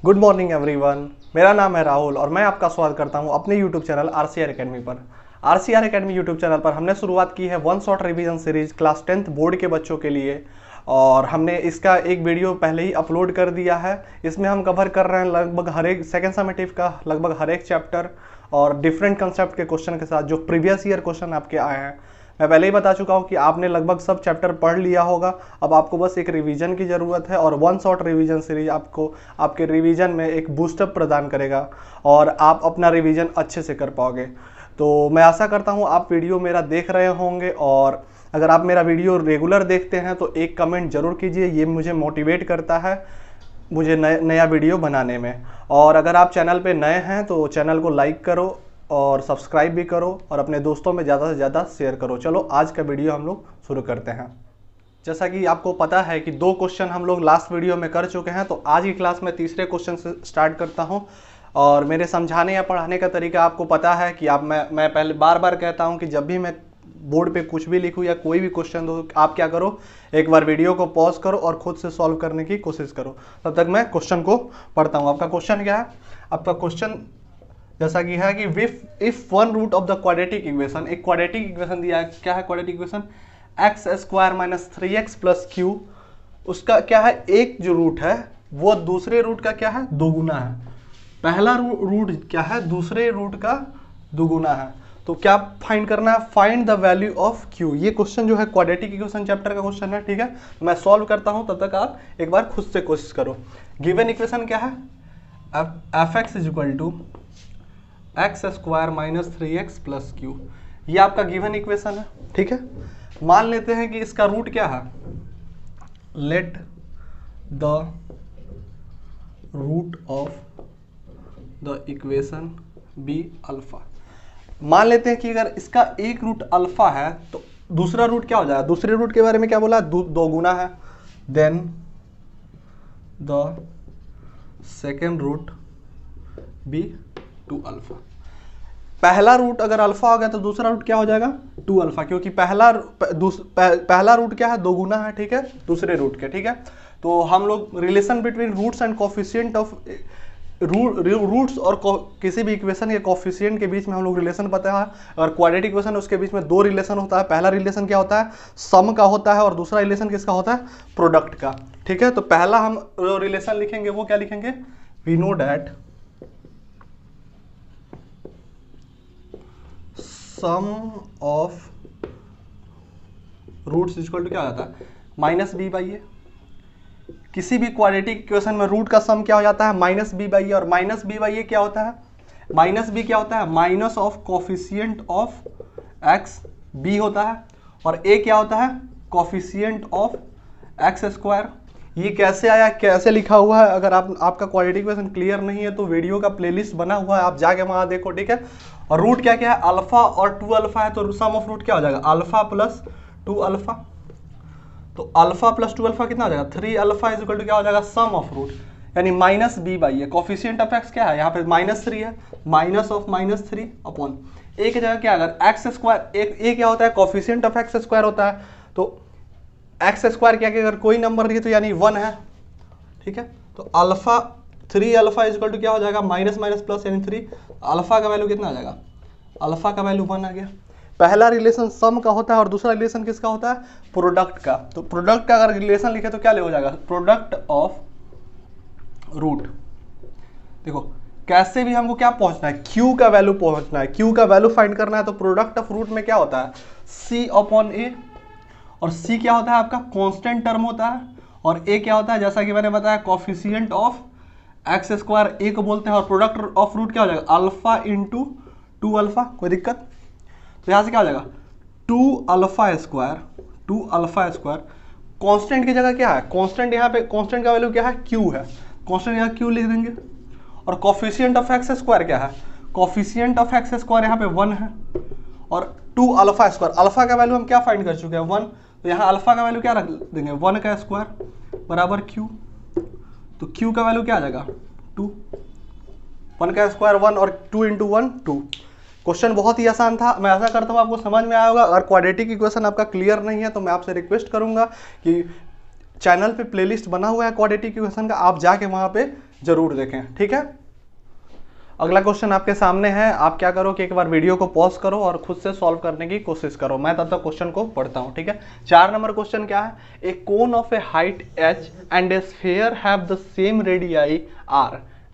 Good morning everyone. मेरा नाम है राहुल और मैं आपका स्वागत करता हूं अपने यूट्यूब चैनल आरसीआर एकेडमी पर। आरसीआर एकेडमी यूट्यूब चैनल पर हमने शुरुआत की है one shot revision series class 10th board के बच्चों के लिए, और हमने इसका एक वीडियो पहले ही अपलोड कर दिया है। इसमें हम कवर कर रहे हैं लगभग हर एक सेकेंड समेटिव का लगभग हर एक चैप्टर और डिफरेंट कंसेप्ट के क्वेश्चन के साथ जो प्रीवियस ईयर क्वेश्चन आपके आए हैं। मैं पहले ही बता चुका हूँ कि आपने लगभग सब चैप्टर पढ़ लिया होगा, अब आपको बस एक रिवीजन की ज़रूरत है और वन शॉट रिवीजन सीरीज आपको आपके रिवीजन में एक बूस्टअप प्रदान करेगा और आप अपना रिवीजन अच्छे से कर पाओगे। तो मैं आशा करता हूँ आप वीडियो मेरा देख रहे होंगे, और अगर आप मेरा वीडियो रेगुलर देखते हैं तो एक कमेंट ज़रूर कीजिए, ये मुझे मोटिवेट करता है मुझे नया वीडियो बनाने में। और अगर आप चैनल पे नए हैं तो चैनल को लाइक करो और सब्सक्राइब भी करो और अपने दोस्तों में ज़्यादा से ज़्यादा शेयर करो। चलो आज का वीडियो हम लोग शुरू करते हैं। जैसा कि आपको पता है कि 2 क्वेश्चन हम लोग लास्ट वीडियो में कर चुके हैं, तो आज की क्लास में तीसरे क्वेश्चन से स्टार्ट करता हूं। और मेरे समझाने या पढ़ाने का तरीका आपको पता है कि मैं पहले बार बार कहता हूं कि जब भी मैं बोर्ड पे कुछ भी लिखूं या कोई भी क्वेश्चन दो, आप क्या करो, एक बार वीडियो को पॉज करो और खुद से सॉल्व करने की कोशिश करो। तब तक मैं क्वेश्चन को पढ़ता हूँ। आपका क्वेश्चन क्या है? आपका क्वेश्चन जैसा कि है कि if one root of the quadratic equation, एक क्वाड्रेटिक इक्वेशन दिया है। क्या है quadratic equation? X square minus 3x plus q, उसका क्या है, एक जो रूट है वो दूसरे रूट का क्या है, दोगुना है। पहला रूट क्या है, दूसरे रूट का दोगुना है। तो क्या फाइंड करना है? Find the value of Q. ये क्वेश्चन जो है क्वाड्रेटिक इक्वेशन चैप्टर का क्वेश्चन है, ठीक है। मैं सॉल्व करता हूं, तब तक आप एक बार खुद से कोशिश करो। गिवन इक्वेशन क्या है? F x is equal to x square minus 3x plus q, ये आपका गिवन इक्वेशन है, ठीक है। मान लेते हैं कि इसका रूट क्या है, let the root of the equation be alpha. मान लेते हैं कि अगर इसका एक रूट अल्फा है तो दूसरा रूट क्या हो जाएगा? दूसरे रूट के बारे में क्या बोला? दो गुना है। Then the second root be 2 alpha. पहला रूट अगर अल्फा हो गया तो दूसरा रूट क्या हो जाएगा? 2 अल्फा, क्योंकि पहला रूट क्या है, दोगुना है, ठीक है, दूसरे रूट के, ठीक है। तो हम लोग relation between roots and coefficient of roots और किसी भी इक्वेशन के कोफिशिएंट के बीच में हम लोग रिलेशन पता है। अगर क्वाड्रेटिक इक्वेशन है उसके बीच में 2 रिलेशन होता है। पहला रिलेशन क्या होता है, सम का होता है, और दूसरा रिलेशन किसका होता है, प्रोडक्ट का, ठीक है। तो पहला हम जो रिलेशन लिखेंगे वो क्या लिखेंगे? We know that sum of roots equal to क्या हो जाता है, माइनस बी बाई ए। किसी भी क्वाड्रेटिक इक्वेशन में रूट का सम क्या हो जाता है, माइनस बी बाई ए। और माइनस बी बाई ए क्या होता है? माइनस बी क्या होता है? Minus of coefficient of x, b होता है, और ए क्या होता है? Coefficient of x square. ये कैसे आया, कैसे लिखा हुआ है? अगर आपका क्वाड्रेटिक इक्वेशन क्लियर नहीं है तो वीडियो का प्लेलिस्ट बना हुआ है, आप जाके वहां देखो, ठीक है। और रूट क्या क्या है? अल्फा और 2 अल्फा है, तो सम ऑफ रूट क्या हो जाएगा? Alpha plus 2 alpha. तो अल्फा प्लस 2 अल्फा कितना हो जाएगा? 3 अल्फा इज इक्वल टू क्या हो जाएगा? सम ऑफ रूट, यानी minus b by a. Coefficient of x क्या है यहाँ पे? -3 है, माइनस ऑफ -3 अपॉन ए की जगह क्या, अगर एक्स स्क्वायर, ए क्या होता है? कोफिशिएंट ऑफ एक्स स्क्वायर होता है। तो एक्स स्क्वायर क्या कि अगर कोई नंबर नहीं तो यानी 1 है, ठीक है। तो alpha 3 alpha is equal to क्या हो जाएगा? माइनस माइनस प्लस यानी 3। अल्फा का वैल्यू कितना आ जाएगा? अल्फा का वैल्यू 1 आ गया। पहला रिलेशन सम का होता है और दूसरा रिलेशन किसका होता है? प्रोडक्ट का। तो प्रोडक्ट का अगर रिलेशन लिखे तो क्या ले हो जाएगा? Product of root. देखो कैसे भी हमको क्या पहुंचना है, क्यू का वैल्यू पहुंचना है, क्यू का वैल्यू फाइंड करना है। तो प्रोडक्ट ऑफ रूट में क्या होता है? सी अपॉन ए, और सी क्या होता है आपका? कांस्टेंट टर्म होता है, और ए क्या होता है? जैसा कि मैंने बताया कोफिशिएंट ऑफ एक्स स्क्वायर, ए को बोलते हैं। और प्रोडक्ट ऑफ रूट क्या हो जाएगा? Alpha into 2 alpha. कोई दिक्कत? तो यहां से क्या हो जाएगा? 2 alpha square, 2 alpha square. Constant की जगह क्या है? कांस्टेंट यहाँ पे, कांस्टेंट का वैल्यू क्या है? क्यू है, कांस्टेंट यहाँ क्यू लिख देंगे। और कोफिशिएंट ऑफ एक्स स्क्वायर क्या है? कोफिशिएंट ऑफ एक्स स्क्वायर यहाँ पे 1 है, और 2 अल्फा स्क्वायर, अल्फा का वैल्यू हम क्या फाइंड कर चुके हैं? 1। तो यहाँ अल्फा का वैल्यू क्या रख देंगे? 1 का स्क्वायर बराबर क्यू। तो क्यू का वैल्यू क्या आ जाएगा? 2। 1 का स्क्वायर 1 और 2 इंटू 1 2। क्वेश्चन बहुत ही आसान था। मैं आशा करता हूँ आपको समझ में आया होगा। अगर क्वाड्रेटिक इक्वेशन आपका क्लियर नहीं है तो मैं आपसे रिक्वेस्ट करूंगा कि चैनल पे प्लेलिस्ट बना हुआ है क्वाड्रेटिक इक्वेशन का, आप जाके वहाँ पे जरूर देखें, ठीक है। अगला क्वेश्चन आपके सामने है, आप क्या करो कि एक बार वीडियो को पॉज करो और खुद से सॉल्व करने की कोशिश करो, मैं तब तक क्वेश्चन को पढ़ता हूं, ठीक है। 4 नंबर क्वेश्चन क्या है, a cone of a height h and a sphere have the same radii r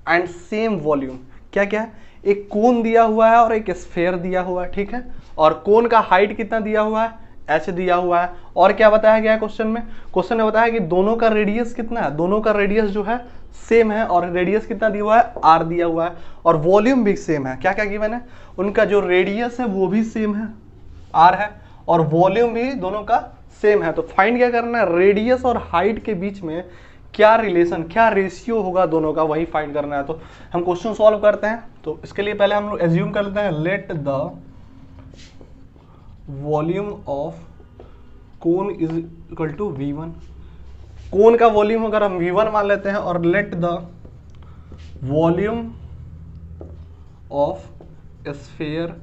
and same volume. क्या क्या है, एक कोन दिया हुआ है और एक स्फीयर दिया हुआ है, ठीक है, और कोन का हाइट कितना दिया हुआ है, h दिया हुआ है, और क्या बताया गया है क्वेश्चन में, क्वेश्चन ने बताया कि दोनों का रेडियस कितना है, दोनों का रेडियस जो है सेम है, और रेडियस कितना दिया हुआ है, r दिया हुआ है, और वॉल्यूम भी सेम है। क्या क्या गिवन है, उनका जो रेडियस है वो भी सेम है, r है, और वॉल्यूम भी दोनों का सेम है। तो फाइंड क्या करना है, रेडियस और हाइट के बीच में क्या रिलेशन, क्या रेशियो होगा दोनों का, वही फाइंड करना है। तो हम क्वेश्चन सॉल्व करते हैं। तो इसके लिए पहले हम लोग एज्यूम कर लेते हैं, let the volume of cone is equal to V1। Cone का वॉल्यूम अगर हम V1 मान लेते हैं, और let the volume of sphere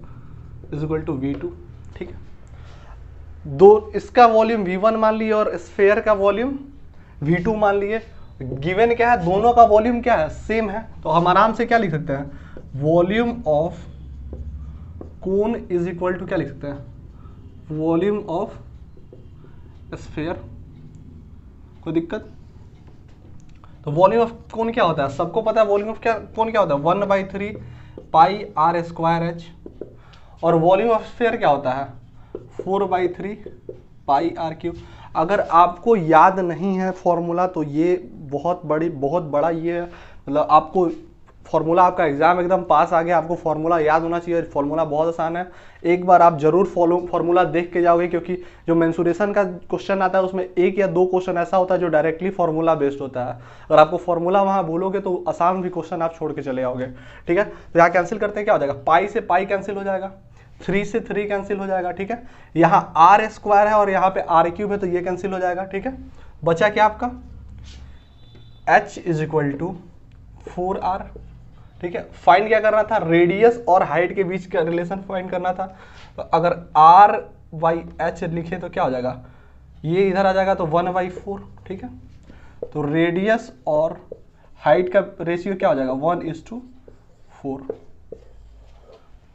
is equal to V2, ठीक है। दो इसका वॉल्यूम V1 मान लिए और स्फीयर का वॉल्यूम V2 मान लिए। गिवन क्या है, दोनों का वॉल्यूम क्या है, सेम है, तो हम आराम से क्या लिख सकते हैं, volume of cone is equal to क्या लिख सकते हैं, वॉल्यूम ऑफ स्फीयर। कोई दिक्कत, तो वॉल्यूम ऑफ कोन क्या होता है, सबको पता है वॉल्यूम ऑफ कोन क्या होता है, 1/3 पाई r स्क्वायर h, और वॉल्यूम ऑफ स्फीयर क्या होता है, 4/3 पाई r क्यूब। अगर आपको याद नहीं है फॉर्मूला तो ये बहुत बड़ा ये है, मतलब आपको फॉर्मूला, आपका एग्जाम एकदम पास आ गया, आपको फॉर्मूला याद होना चाहिए। फॉर्मूला बहुत आसान है, एक बार आप जरूर फॉर्मूला देख के जाओगे, क्योंकि जो मेंसुरेशन का क्वेश्चन आता है उसमें 1 या 2 क्वेश्चन ऐसा होता है जो डायरेक्टली फॉर्मूला बेस्ड होता है। अगर आपको फॉर्मूला वहाँ भूलोगे तो आसान भी क्वेश्चन आप छोड़ के चले आओगे, ठीक है। तो यहाँ कैंसिल करते हैं, क्या हो जाएगा, पाई से पाई कैंसिल हो जाएगा, 3 से 3 कैंसिल हो जाएगा, ठीक है। यहाँ r स्क्वायर है और यहाँ पे r क्यूब है, तो ये कैंसिल हो जाएगा, ठीक है। बचा क्या आपका, h is equal to 4r, ठीक है। फाइंड क्या करना था, रेडियस और हाइट के बीच का रिलेशन फाइंड करना था। तो अगर r/h लिखे तो क्या हो जाएगा, ये इधर आ जाएगा तो 1/4, ठीक है। तो रेडियस और हाइट का रेशियो क्या हो जाएगा, 1:4,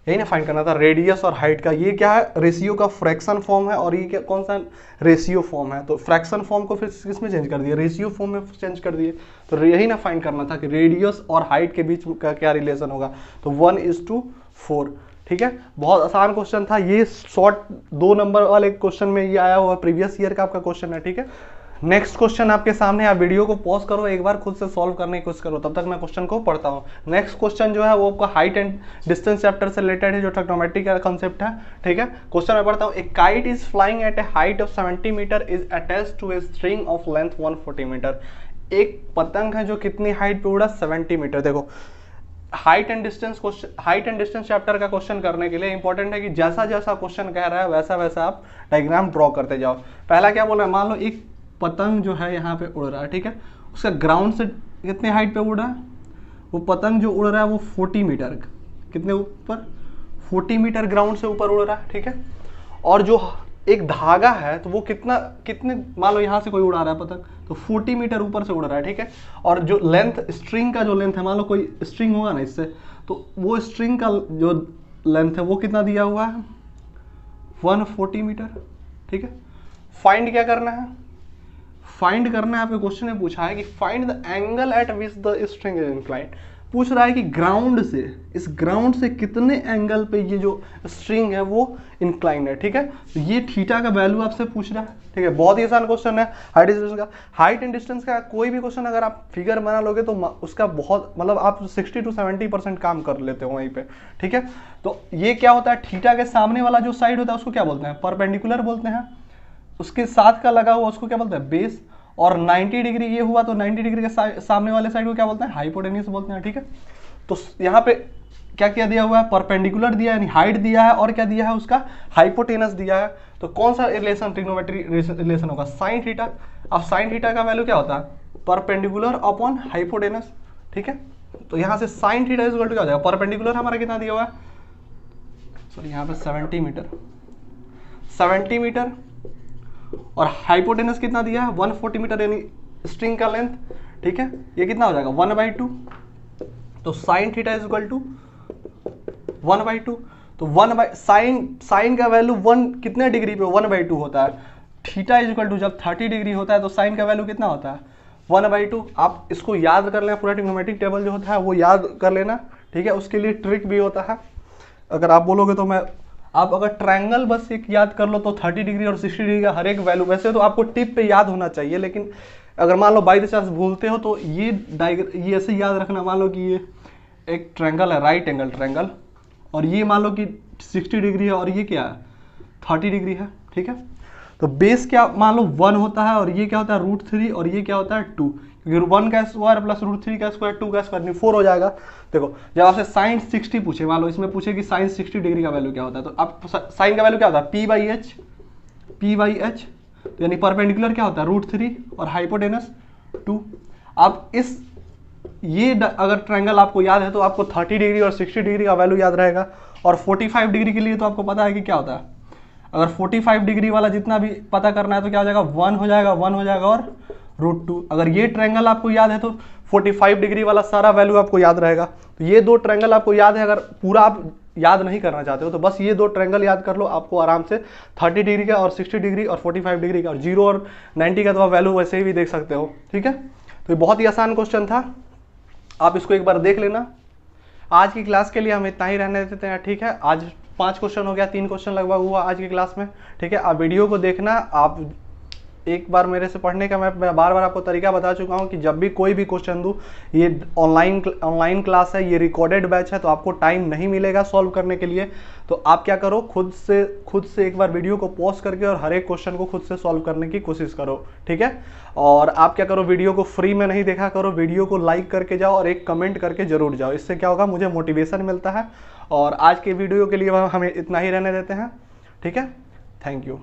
यही ना फाइंड करना था, रेडियस और हाइट का। ये क्या है, रेशियो का फ्रैक्शन फॉर्म है, और ये क्या, कौन सा रेशियो फॉर्म है, तो फ्रैक्शन फॉर्म को फिर किसमें चेंज कर दिया, रेशियो फॉर्म में चेंज कर दिए। तो यही ना फाइंड करना था कि रेडियस और हाइट के बीच का क्या रिलेशन होगा, तो 1:4, ठीक है। बहुत आसान क्वेश्चन था ये, शॉर्ट 2 नंबर वाले क्वेश्चन में ये आया हुआ, प्रीवियस ईयर का आपका क्वेश्चन है, ठीक है। नेक्स्ट क्वेश्चन आपके सामने, आप वीडियो को पॉज करो, एक बार खुद से सॉल्व करने की कोशिश करो, तब तक मैं क्वेश्चन को पढ़ता हूँ। नेक्स्ट क्वेश्चन जो है वो आपका हाइट एंड डिस्टेंस चैप्टर से रिलेटेड है, जो ट्रिग्नोमेट्री का कॉन्सेप्ट है, ठीक है। क्वेश्चन मैं पढ़ता हूँ, a kite is flying at a height of 70 metre is attached to a string of length 140 metre. एक पतंग है जो कितनी हाइट पे उड़ा, 70 मीटर। देखो height and distance question, height and distance chapter का क्वेश्चन करने के लिए इंपॉर्टेंट है कि जैसा जैसा क्वेश्चन कह रहा है वैसा वैसा आप डायग्राम ड्रॉ करते जाओ। पहला क्या बोल रहा है, मान लो एक पतंग जो है यहाँ पे उड़ रहा है, ठीक है, उसका ग्राउंड से कितने हाइट पे उड़ रहा है, वो पतंग जो उड़ रहा है वो 40 मीटर, कितने ऊपर, 40 मीटर ग्राउंड से ऊपर उड़ रहा है, ठीक है। और जो एक धागा है तो वो कितने, मान लो यहाँ से कोई उड़ा रहा है पतंग, तो 40 मीटर ऊपर से उड़ रहा है, ठीक है। और जो लेंथ, स्ट्रिंग का जो लेंथ है, मान लो कोई स्ट्रिंग होगा ना इससे, तो वो स्ट्रिंग का जो लेंथ है वो कितना दिया हुआ है, 140 मीटर, ठीक है। फाइंड क्या करना है, फाइंड करना है, आपके क्वेश्चन में पूछा है कि find the angle eight which the string is inclined. पूछ रहा है कि ग्राउंड से, इस ग्राउंड से कितने एंगल पे ये जो स्ट्रिंग है वो इंक्लाइंड है, ठीक है। तो ये थीटा का वैल्यू आपसे पूछ रहा है, ठीक है। बहुत ही आसान क्वेश्चन है हाइट डिस्टेंस का। हाइट एंड डिस्टेंस का कोई भी क्वेश्चन अगर आप फिगर बना लोगे तो उसका बहुत, मतलब आप 60 to 70% काम कर लेते हो वहीं पे, ठीक है। तो ये क्या होता है, थीटा के सामने वाला जो साइड होता है उसको क्या बोलते हैं, परपेंडिकुलर बोलते हैं। उसके साथ का लगा हुआ उसको क्या बोलते हैं, बेस। और 90 डिग्री ये हुआ तो 90 डिग्री के सामने वाले साइड को क्या बोलते हैं, हाइपोटेन्यूस बोलते हैं, ठीक है। तो यहाँ पे क्या क्या दिया हुआ है, परपेंडिकुलर दिया है, यानी हाइट दिया है, और क्या दिया है उसका, हाइपोटेनस दिया है। तो कौन सा रिलेशन, ट्रिग्नोमेट्री रिलेशन होगा, साइन थीटा। अब साइन थीटा का वैल्यू क्या होता है, परपेंडिकुलर अपॉन हाइपोटेनस, ठीक है। तो यहाँ से sine theta is equal to क्या हो जाएगा, परपेंडिकुलर हमारा कितना दिया हुआ है, सॉरी यहाँ पे 70 मीटर, 70 मीटर, और हाइपोटेनस कितना दिया है, 140 मीटर, यानी स्ट्रिंग का लेंथ, ठीक है, ये कितना हो जाएगा 1/2, तो sine theta is equal to 1/2, तो साइन का वैल्यू 1 कितने डिग्री पे 1/2 होता है, थीटा इज इक्वल टू जब 30 डिग्री होता है तो साइन का वैल्यू कितना होता है 1/2। आप इसको याद कर लेना, पूरा ट्रिग्नोमेट्रिक टेबल जो होता है वो याद कर लेना, ठीक है। उसके लिए ट्रिक भी होता है, अगर आप बोलोगे तो आप अगर ट्रायंगल बस एक याद कर लो तो 30 डिग्री और 60 डिग्री का हर एक वैल्यू, वैसे तो आपको टिप पे याद होना चाहिए, लेकिन अगर मान लो बाई द चांस भूलते हो तो ये ऐसे याद रखना, मान लो कि ये एक ट्रायंगल है, राइट एंगल ट्रायंगल, और ये मान लो कि 60 डिग्री है और ये क्या है 30 डिग्री है, ठीक है। तो बेस क्या मान लो 1 होता है और ये क्या होता है √3 और ये क्या होता है 2, क्योंकि 1 का स्क्वायर प्लस √3 का स्क्वायर 2 का स्क्वायर 4 हो जाएगा। देखो जब आपसे साइन 60 पूछे, मान लो इसमें पूछे कि साइन 60 डिग्री का वैल्यू क्या होता है, तो आप साइन का वैल्यू क्या होता है P/H, तो यानी परपेंडिकुलर क्या होता है √3 और हाइपोटेनस 2। आप ये अगर ट्रायंगल आपको याद है तो आपको 30 डिग्री और 60 डिग्री का वैल्यू याद रहेगा, और 45 डिग्री के लिए तो आपको पता है कि क्या होता है, अगर 45 डिग्री वाला जितना भी पता करना है तो क्या हो जाएगा 1 हो जाएगा और √2। अगर ये ट्रायंगल आपको याद है तो 45 डिग्री वाला सारा वैल्यू आपको याद रहेगा। तो ये 2 ट्रायंगल आपको याद है, अगर पूरा आप याद नहीं करना चाहते हो तो बस ये 2 ट्रायंगल याद कर लो, आपको आराम से 30 डिग्री का और 60 डिग्री और 45 डिग्री का और 0 और 90 का तो आप वैल्यू वैसे ही भी देख सकते हो, ठीक है। तो ये बहुत ही आसान क्वेश्चन था, आप इसको एक बार देख लेना। आज की क्लास के लिए हम इतना ही रहने देते हैं, ठीक है। आज 5 क्वेश्चन हो गया, 3 क्वेश्चन लगभग हुआ आज की क्लास में, ठीक है। आप वीडियो को देखना, आप एक बार मेरे से पढ़ने का मैं बार बार आपको तरीका बता चुका हूं कि जब भी कोई भी क्वेश्चन दूं, ये ऑनलाइन क्लास है, ये रिकॉर्डेड बैच है, तो आपको टाइम नहीं मिलेगा सॉल्व करने के लिए। तो आप क्या करो, खुद से एक बार वीडियो को पॉज करके और हर एक क्वेश्चन को खुद से सॉल्व करने की कोशिश करो, ठीक है। और आप क्या करो, वीडियो को फ्री में नहीं देखा करो, वीडियो को लाइक करके जाओ और एक कमेंट करके जरूर जाओ। इससे क्या होगा, मुझे मोटिवेशन मिलता है। और आज के वीडियो के लिए हमें इतना ही रहने देते हैं, ठीक है। Thank you.